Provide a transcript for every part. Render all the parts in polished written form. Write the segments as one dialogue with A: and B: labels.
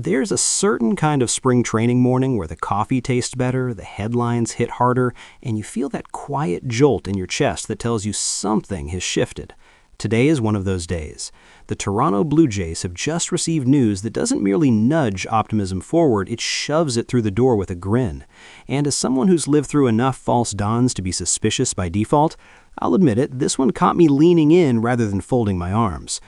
A: There's a certain kind of spring training morning where the coffee tastes better, the headlines hit harder, and you feel that quiet jolt in your chest that tells you something has shifted. Today is one of those days. The Toronto Blue Jays have just received news that doesn't merely nudge optimism forward, it shoves it through the door with a grin. And as someone who's lived through enough false dawns to be suspicious by default, I'll admit it, this one caught me leaning in rather than folding my arms.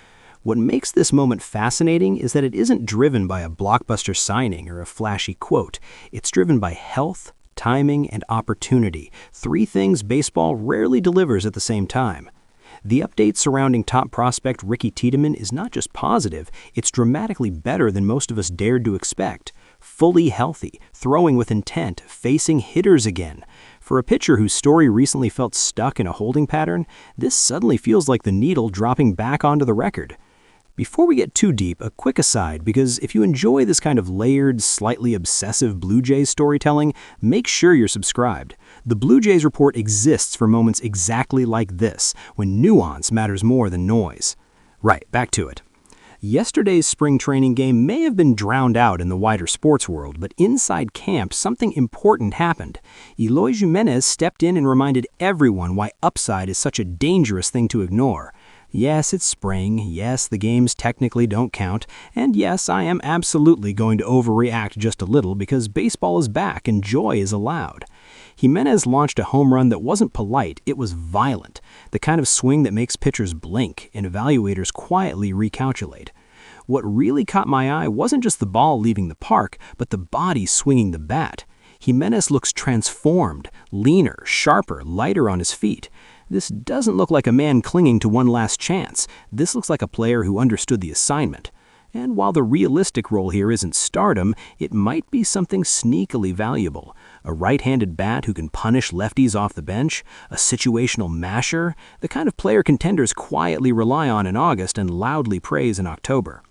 A: What makes this moment fascinating is that it isn't driven by a blockbuster signing or a flashy quote. It's driven by health, timing, and opportunity, three things baseball rarely delivers at the same time. The update surrounding top prospect Ricky Tiedemann is not just positive, it's dramatically better than most of us dared to expect. Fully healthy, throwing with intent, facing hitters again. For a pitcher whose story recently felt stuck in a holding pattern, this suddenly feels like the needle dropping back onto the record. Before we get too deep, a quick aside, because if you enjoy this kind of layered, slightly obsessive Blue Jays storytelling, make sure you're subscribed. The Blue Jays Report exists for moments exactly like this, when nuance matters more than noise. Right, back to it. Yesterday's spring training game may have been drowned out in the wider sports world, but inside camp, something important happened. Eloy Jimenez stepped in and reminded everyone why upside is such a dangerous thing to ignore. Yes, it's spring, yes, the games technically don't count, and yes, I am absolutely going to overreact just a little because baseball is back and joy is allowed. Jimenez launched a home run that wasn't polite, it was violent, the kind of swing that makes pitchers blink and evaluators quietly recalculate. What really caught my eye wasn't just the ball leaving the park, but the body swinging the bat. Jimenez looks transformed, leaner, sharper, lighter on his feet. This doesn't look like a man clinging to one last chance. This looks like a player who understood the assignment. And while the realistic role here isn't stardom, it might be something sneakily valuable. A right-handed bat who can punish lefties off the bench, a situational masher, the kind of player contenders quietly rely on in August and loudly praise in October.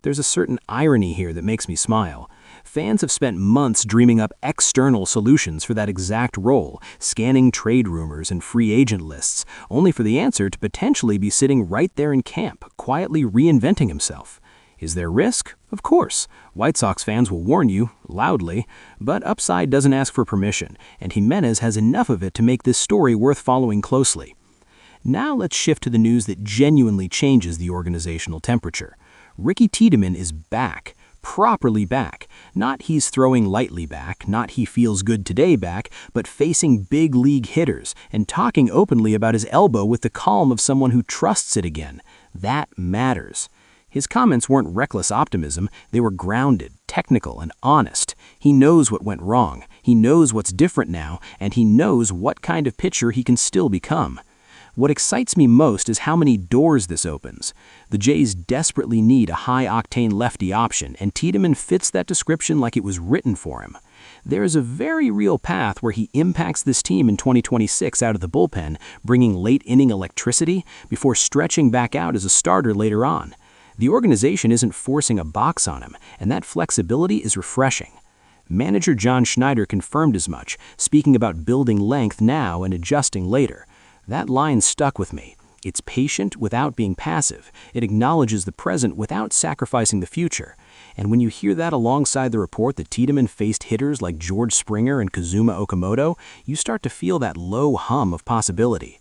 A: There's a certain irony here that makes me smile. Fans have spent months dreaming up external solutions for that exact role, scanning trade rumors and free agent lists, only for the answer to potentially be sitting right there in camp, quietly reinventing himself. Is there risk? Of course. White Sox fans will warn you, loudly, but upside doesn't ask for permission, and Jimenez has enough of it to make this story worth following closely. Now let's shift to the news that genuinely changes the organizational temperature. Ricky Tiedemann is back. Properly back. Not he's throwing lightly back, not he feels good today back, but facing big league hitters and talking openly about his elbow with the calm of someone who trusts it again. That matters. His comments weren't reckless optimism, they were grounded, technical, and honest. He knows what went wrong, he knows what's different now, and he knows what kind of pitcher he can still become. What excites me most is how many doors this opens. The Jays desperately need a high-octane lefty option, and Tiedemann fits that description like it was written for him. There is a very real path where he impacts this team in 2026 out of the bullpen, bringing late-inning electricity before stretching back out as a starter later on. The organization isn't forcing a box on him, and that flexibility is refreshing. Manager John Schneider confirmed as much, speaking about building length now and adjusting later. That line stuck with me. It's patient without being passive. It acknowledges the present without sacrificing the future. And when you hear that alongside the report that Tiedemann faced hitters like George Springer and Kazuma Okamoto, you start to feel that low hum of possibility.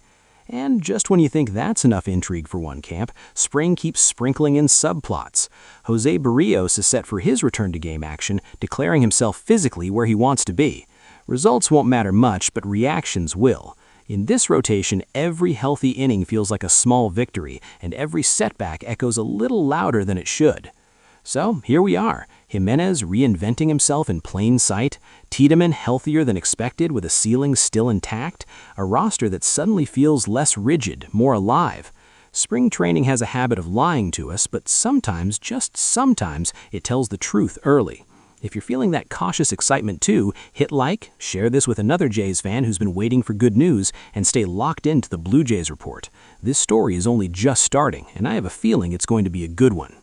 A: And just when you think that's enough intrigue for one camp, spring keeps sprinkling in subplots. Jose Barrios is set for his return to game action, declaring himself physically where he wants to be. Results won't matter much, but reactions will. In this rotation, every healthy inning feels like a small victory, and every setback echoes a little louder than it should. So, here we are, Jimenez reinventing himself in plain sight, Tiedemann healthier than expected with a ceiling still intact, a roster that suddenly feels less rigid, more alive. Spring training has a habit of lying to us, but sometimes, just sometimes, it tells the truth early. If you're feeling that cautious excitement too, hit like, share this with another Jays fan who's been waiting for good news, and stay locked into the Blue Jays Report. This story is only just starting, and I have a feeling it's going to be a good one.